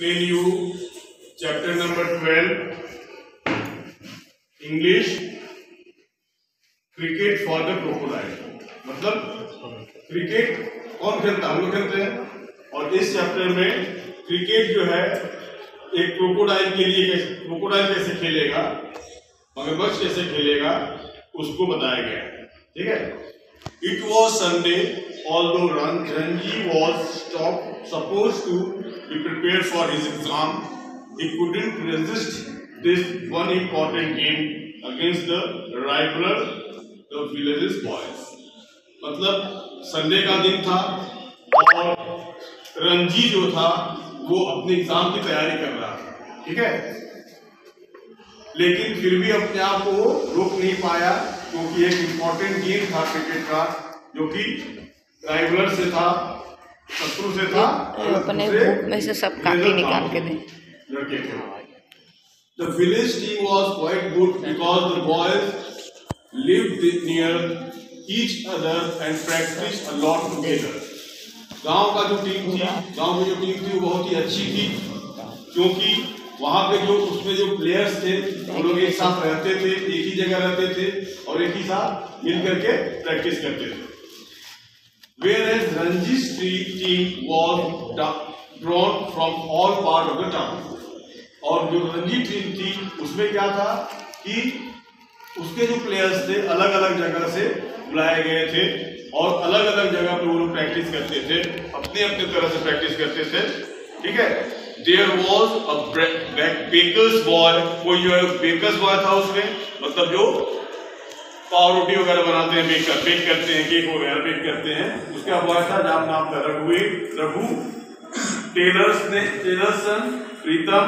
explain you chapter number 12, English, cricket for the crocodile. मतलब cricket कौन खेलता है? हम लोग खेलते हैं। और इस चैप्टर में क्रिकेट जो है एक क्रोकोडाइल के लिए क्रोकोडाइल कैसे खेलेगा, मगरमच्छ कैसे खेलेगा, उसको बताया गया है। ठीक है। It was Sunday, although Ranji was supposed to be prepared for his exam, he couldn't resist this one important game against the rival, the village's boys। मतलब संडे का दिन था और रणजी जो था वो अपने एग्जाम की तैयारी कर रहा था। ठीक है। लेकिन फिर भी अपने आप को रोक नहीं पाया क्योंकि एक इम्पोर्टेंट गेम था क्रिकेट का, जो कि राइवलर से था, शत्रु से था। अपने बुक में से सब कॉपी निकाल के दें। लड़के थे। The village team was quite good because the boys lived near each other and practiced a lot together। गांव का जो टीम थी, गांव की जो टीम थी वो बहुत ही अच्छी थी क्योंकि वहां पे जो उसमें जो प्लेयर्स थे वो लोग एक साथ रहते थे, एक ही जगह रहते थे और एक ही साथ मिल करके प्रैक्टिस करते थे। Whereas Ranji's team was drawn from all part of the town। और जो रणजी टीम थी उसमें क्या था कि उसके जो प्लेयर्स थे अलग अलग जगह से बुलाए गए थे और अलग अलग जगह पे वो लोग प्रैक्टिस करते थे, अपने अपने तरह से प्रैक्टिस करते थे। ठीक है। There was a baker's boy, कोई जो है बेकर्स बॉय था उसमें, मतलब जो पाव रोटी वगैरह बनाते हैं, बेक करते हैं, केक वगैरह बेक करते हैं, उसका बॉय था जहाँ नाम था Raghu. Tailor's son Pritam,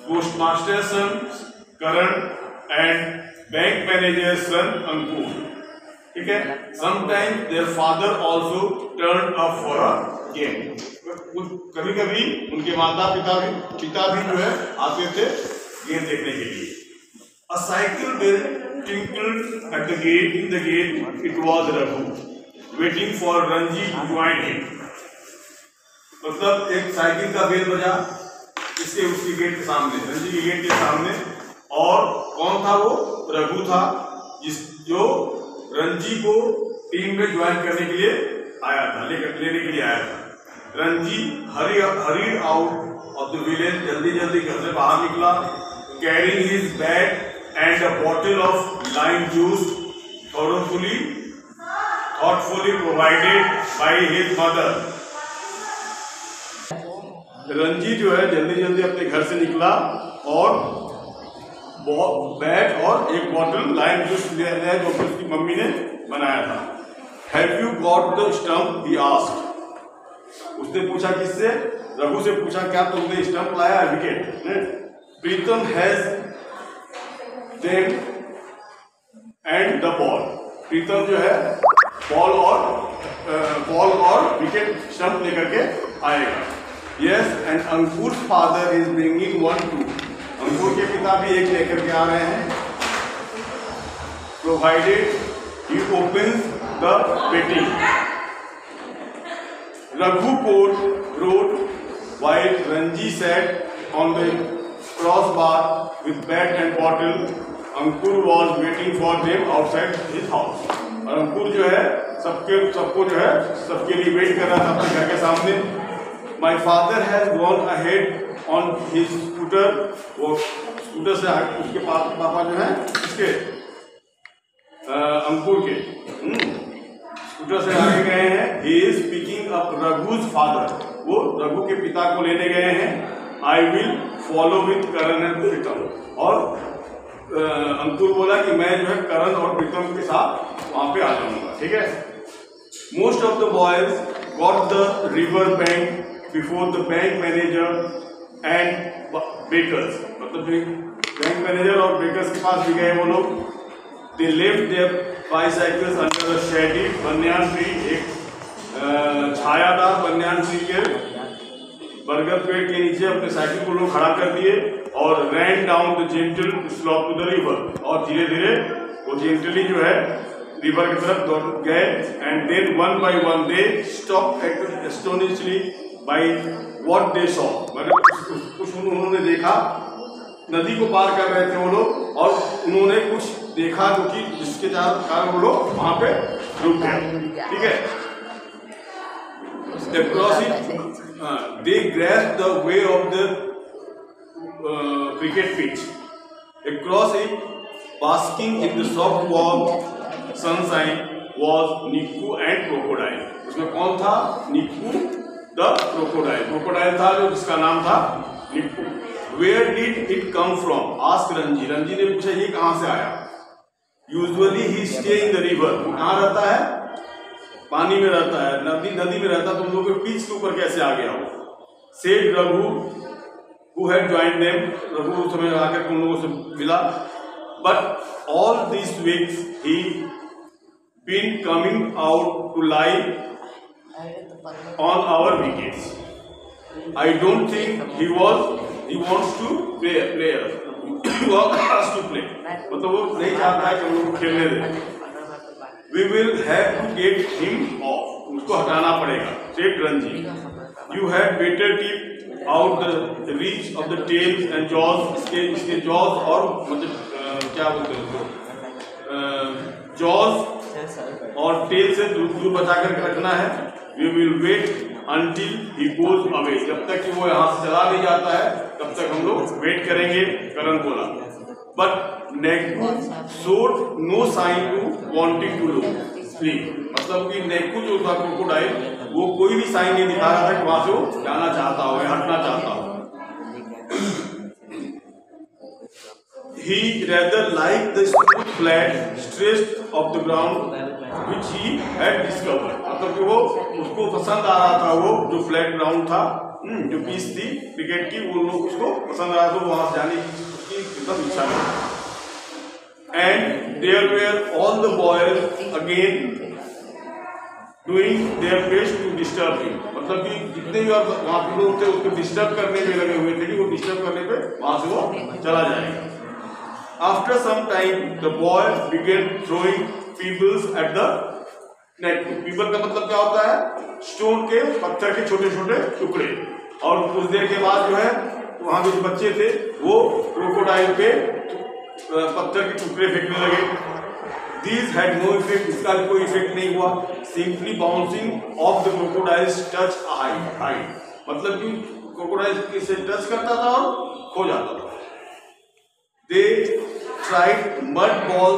postmaster son Karan and bank manager son Ankur. ठीक है। Sometimes their father also turn up for a game. कभी कभी उनके माता पिता भी जो है आते थे गेम देखने के लिए। A cycle bell tinkled at the gate. In the gate, it was Raghu, waiting for Ranji to join him। मतलब एक साइकिल का बेल बजा इसके उसकी गेट के सामने, रणजी की गेट के सामने, और कौन था वो? रघु था, जो रणजी को टीम में ज्वाइन करने के लिए आया था, लेने के लिए आया था। Ranji hurried out of the village, जल्दी घर से बाहर निकला, carrying his bag and a bottle of lime juice thoughtfully provided by his mother। Ranji जो है जल्दी अपने घर से निकला और बैग और एक बॉटल लाइम जूस ले आया जो उसकी मम्मी ने बनाया था। Have you got the stump? he asked। उसने पूछा किससे? रघु से पूछा, क्या तुमने स्टंप लाया? Wicket. Pritam has them and the ball. Pritam जो है बॉल और विकेट स्टंप लेकर के आएगा। Yes, and Ankur father is bringing one too. Ankur के पिता भी एक लेकर के आ रहे हैं। Provided he opens the batting. Raghu coat road while Ranji sat on the crossbar with bat and bottle। Ankur was waiting for them outside his house। और अंकुर जो है सबको जो है सबके लिए वेट कर रहा था अपने घर के सामने। My father has gone ahead on his scooter। वो स्कूटर से उसके पापा जो है इसके अंकुर के स्कूटर से आगे गए हैं। He is picking up Raghu's father। वो रघु के पिता को लेने गए हैं। I will follow with Karan and Pritam। और अंकुर बोला कि मैं जो है करण और प्रीतम के साथ वहां पे आ जाऊंगा। ठीक है। Most of the boys got the river bank before the bank manager and bakers. मतलब बैंक मैनेजर और बेकर्स के पास भी गए वो लोग। They left their bicycles under the shady banyan tree. एक छायादार बनियान ट्री के बरगद पेड़ के नीचे अपने साइकिल को लोग खड़ा कर दिए और ran down the gentle slope to the river. और धीरे धीरे वो जेंटली जो है रिवर की तरफ दौड़ गए। And then one by one they stop astonishingly by what they saw. मतलब कुछ उन्होंने देखा, नदी को पार कर रहे थे वो लोग और उन्होंने कुछ देखा जो कि जिसके कारण वो लोग वहां पे रुक गए। ठीक है, they grasped the way of the cricket pitch. Across it, basking in the soft warm sunshine was Niku and Crocodile. उसमें कौन था? निक्कू द क्रोकोडाइल। क्रोकोडाइल था जो जिसका नाम था निक्कू। Where did it come from? Asked Ranji. Ranji ने पूछा ये कहाँ से आया? Usually he stay in the river. वो कहाँ रहता है? पानी में रहता है, नदी में रहता। तुम लोगों के पिच के ऊपर कैसे आ गया वो? Said Raghu who had joined them. Raghu उस समय आकर तुम लोगों से मिला। But all these weeks he been coming out to lie on our wickets. I don't think he wants to play us. He wants us to play. मतलब वो नहीं चाहता है कि हम लोग खेलने दें। We will have to get him off. उसको हटाना पड़ेगा। Said Ranji. You had better keep out the reach of the tails and jaws. इसके jaws और मतलब क्या बोलते हैं उसको? jaws और tail से दूर बचा कर रखना है। We will wait until he goes away. जब तक कि वो यहाँ से चला नहीं जाता है तब तक हम लोग वेट करेंगे, करण बोला। But Neku showed no sign to wanting to leave. मतलब कि नेकू जो था क्रोकोडाइल वो कोई भी साइन नहीं दिखा रहा था कि वहां से वो जाना चाहता हो या हटना चाहता हो। He rather liked the smooth flat stretch of the ground which he had discovered. मतलब कि वो उसको पसंद आ रहा था, वो जो फ्लैट ग्राउंड था, जो पीच थी क्रिकेट की, वो लोग उसको पसंद आ रहा था, वहां जाने की उसकी एकदम इच्छा थी। And there were all the boys again doing their best to disturb him. मतलब कि जितने भी वहां पे लोग थे उसको डिस्टर्ब करने में लगे हुए थे कि वो डिस्टर्ब करने पे वहां से वो चला जाएगा। After some time, the boy began throwing pebbles at the net. Pebble का मतलब क्या होता है? स्टोन के, पत्थर के छोटे छोटे टुकड़े। और कुछ देर के बाद जो है वहां के जो बच्चे थे वो क्रोकोडाइल पे पत्थर के टुकड़े फेंकने लगे। These had no effect. इसका कोई इफेक्ट नहीं हुआ। Simply bouncing off the crocodile's touch height. मतलब कि क्रोकोडाइल से टच करता था और खो जाता था। They tried mud ball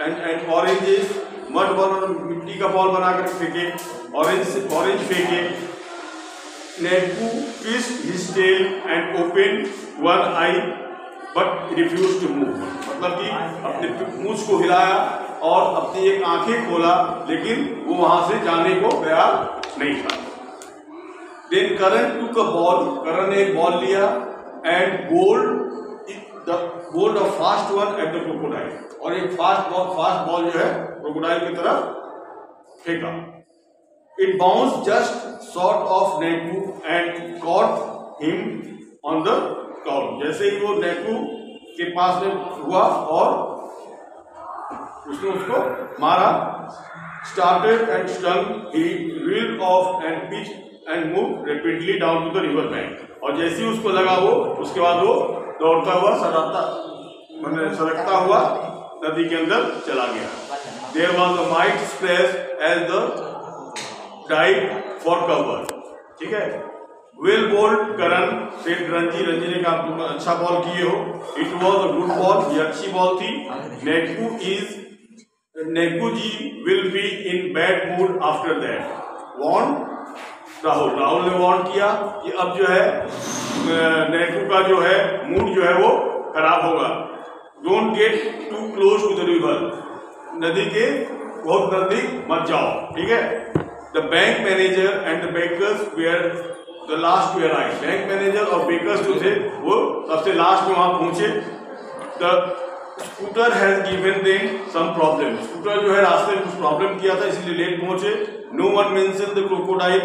and oranges. Mud ball मिट्टी का बॉल बनाकर फेंके, ऑरेंज फेंके। नेकू twist his tail and opened one eye but refused to move. मतलब कि अपने मूंछ को हिलाया और अपनी एक आंखें खोला, लेकिन वो वहां से जाने को तैयार नहीं था। Then Karan took a ball. करण ने एक बॉल लिया and bowled a fast one at the crocodile. और एक फास्ट बॉल जो है क्रोकोडाइल की तरफ फेंका। It bounced just short of Neku and caught him on the cow. जैसे ही वो नेकू के पास में हुआ और उसने उसको मारा। Started and stung. He reeled off and pitched and moved rapidly down to the river bank. और जैसे ही उसको लगा वो, उसके बाद वो दौड़ता हुआ सरकता हुआ नदी के अंदर चला गया। There was a mighty splash as the dive for cover. ठीक है। Well bowled करण, said रंजी ने कहा तुम अच्छा बॉल किए हो। It was a good ball. ये अच्छी बॉल थी। नेकू जी will be in bad mood after that. Warn Rahul ने वार्न किया कि अब जो है नेकू का जो है मूड जो है वो खराब होगा। Don't get too close to the river, नदी के बहुत नजदीक मत जाओ। ठीक है। The bank manager and the bakers were the last to arrive. Bank manager और बेकर्स जो थे वो सबसे लास्ट में वहां पहुंचे। The scooter has given them some problem. Scooter जो है रास्ते में कुछ प्रॉब्लम किया था इसलिए लेट पहुंचे। No one mention the crocodile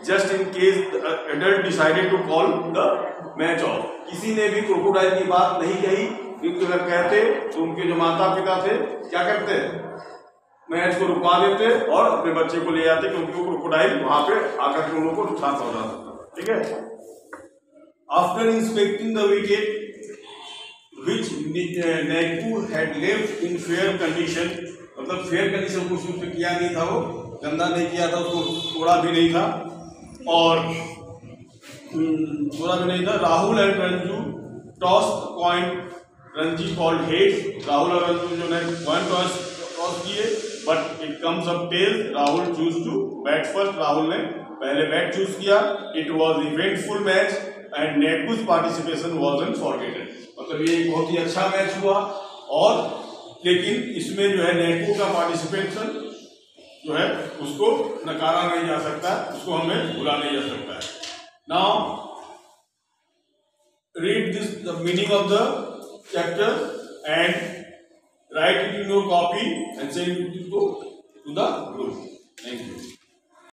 just in case adult decided to call the match off. किसी ने भी क्रोकोडाइल की बात नहीं कही, क्योंकि अगर कहते तो उनके जो माता पिता थे क्या करते, मैच को रुकवा देते और अपने बच्चे को ले जाते, क्योंकि वो क्रोकोडाइल वहां पे आकर के उन लोगों को नुकसान पहुंचा सकता। ठीक है। After inspecting the wicket, which Neku had left in fair condition, मतलब fair condition कुछ उसने किया नहीं था, वो गंदा नहीं किया था, उसको तोड़ा भी नहीं था और तोड़ा भी नहीं था. Rahul and Ranju tossed the coin. Ranji called heads. Rahul और Ranju जो ने coin toss किए, but it comes up tails. Rahul choose to bat first. Rahul ने पहले बैट चूज किया. It was eventful match and Neku's participation wasn't forgotten. मतलब ये एक बहुत ही अच्छा मैच हुआ और लेकिन इसमें जो है नेकू का पार्टिसिपेशन जो है उसको नकारा नहीं जा सकता, उसको हमें भुला नहीं जा सकता है. Now read this the meaning of the chapter and write it in your copy and send it to the group. Thank you.